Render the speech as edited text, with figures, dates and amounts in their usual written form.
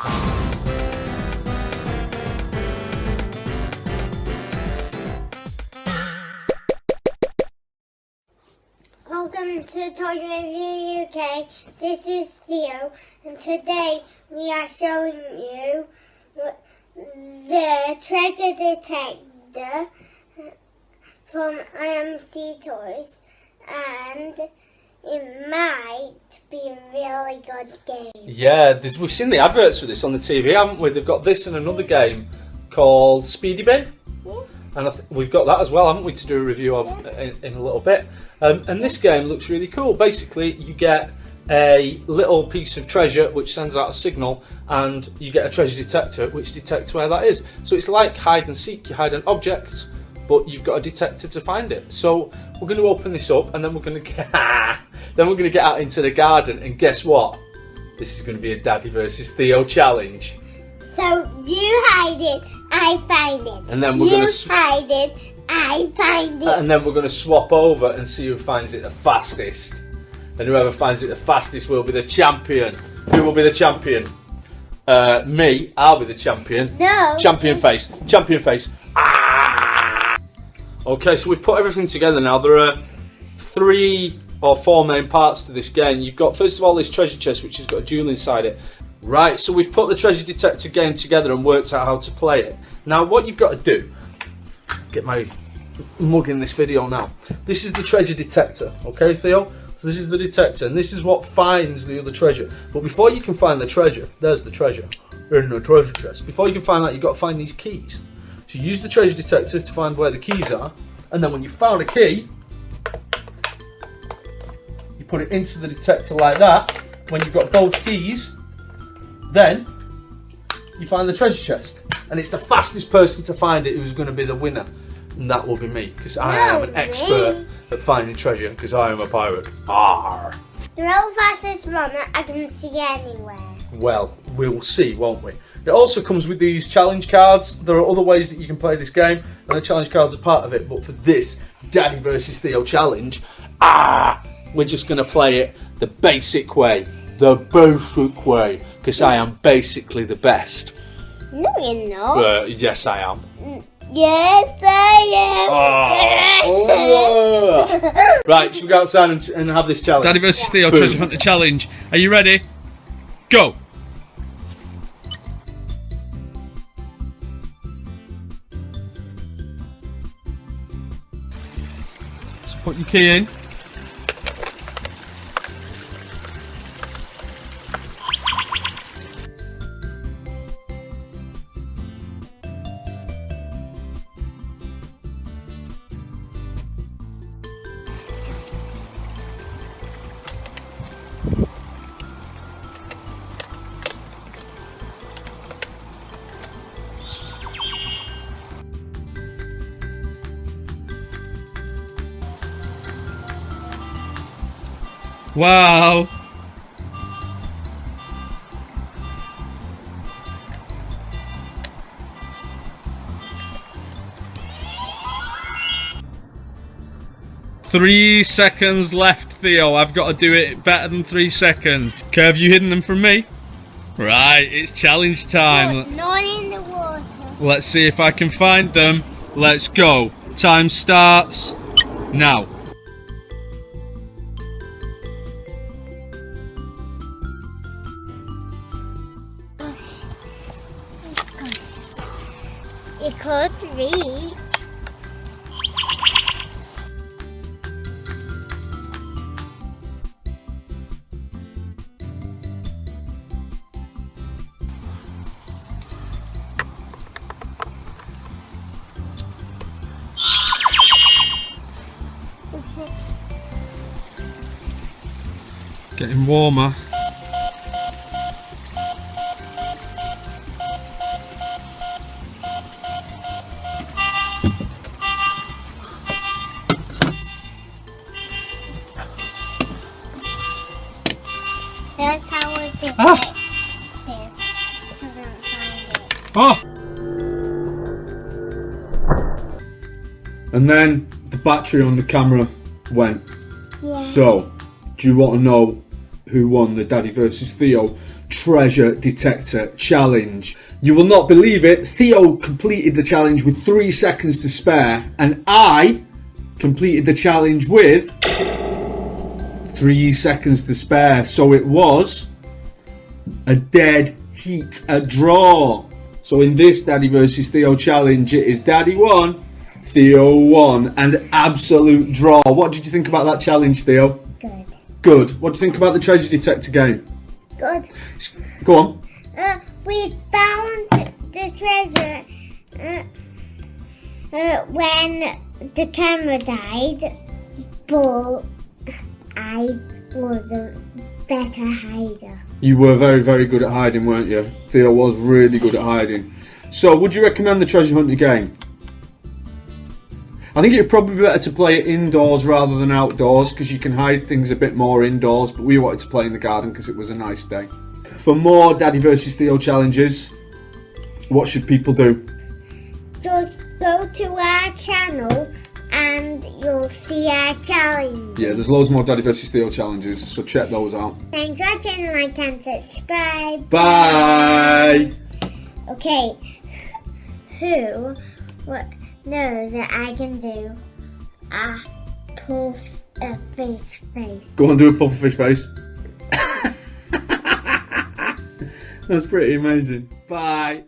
Welcome to Toy Review UK. This is Theo, and today we are showing you the Treasure Detector from IMC Toys, and it might be a really good game. Yeah, we've seen the adverts for this on the TV, haven't we? They've got this and another game called Speedy Bin. And we've got that as well, haven't we, to do a review of in a little bit. And this game looks really cool. Basically, you get a little piece of treasure which sends out a signal, and you get a treasure detector which detects where that is. So it's like hide and seek. You hide an object, but you've got a detector to find it. So we're going to open this up, and then we're going to get out into the garden. And guess what? This is going to be a Daddy versus Theo challenge. So you hide it, I find it. And then we're going to hide it, I find it. And then we're going to swap over and see who finds it the fastest. And whoever finds it the fastest will be the champion. Who will be the champion? Me. I'll be the champion. No. Champion face. Champion face. Ah! Okay, so we've put everything together now. There are 3 or 4 main parts to this game. You've got, first of all, this treasure chest, which has got a jewel inside it. Right, so we've put the Treasure Detector game together and worked out how to play it. Now, what you've got to do, get my mug in this video now. This is the Treasure Detector, okay, Theo? So this is the detector, and this is what finds the other treasure. But before you can find the treasure, there's the treasure in the treasure chest. Before you can find that, you've got to find these keys. So you use the Treasure Detector to find where the keys are, and then when you found a key, you put it into the detector like that. When you've got both keys, then you find the treasure chest, and it's the fastest person to find it who's going to be the winner, and that will be me, because I am an expert at finding treasure, because I am a pirate. Arr! The real fastest runner I can see anywhere. Well, we'll see, won't we? It also comes with these challenge cards. There are other ways that you can play this game, and the challenge cards are part of it, but for this Daddy versus Theo challenge, we're just going to play it the basic way. The basic way, because I am basically the best. No, you're not. Yes, I am. Yes, I am. Right, should we go outside and have this challenge? Daddy versus Theo Treasure Hunter challenge. Are you ready? Go! So put your key in. Wow! Three seconds left, Theo. I've got to do it better than 3 seconds. Okay, have you hidden them from me? Right, it's challenge time. Not in the water. Let's see if I can find them. Let's go. Time starts now. You could reach. Getting warmer. That's how we did Ah. it. Doesn't find it. Oh! And then the battery on the camera went. Yeah. So, do you want to know who won the Daddy versus Theo Treasure Detector challenge. You will not believe it, Theo completed the challenge with 3 seconds to spare, and I completed the challenge with 3 seconds to spare. So it was a dead heat, a draw. So in this Daddy versus Theo challenge, it is Daddy 1, Theo 1, an absolute draw. What did you think about that challenge, Theo? Good. Good. What do you think about the Treasure Detector game? Good. Go on. We found the treasure when the camera died, but I was a better hider. You were very, very good at hiding, weren't you? Theo was really good at hiding. So, would you recommend the treasure hunting game? I think it'd probably be better to play it indoors rather than outdoors, because you can hide things a bit more indoors, but we wanted to play in the garden because it was a nice day. For more Daddy versus Theo challenges, what should people do? Just go to our channel and you'll see our challenge. Yeah, there's loads more Daddy versus Theo challenges, so check those out. Thanks for watching, like and subscribe. Bye! Okay, who knows that I can do a puff a face? Go on, do a pufferfish face. That's pretty amazing. Bye.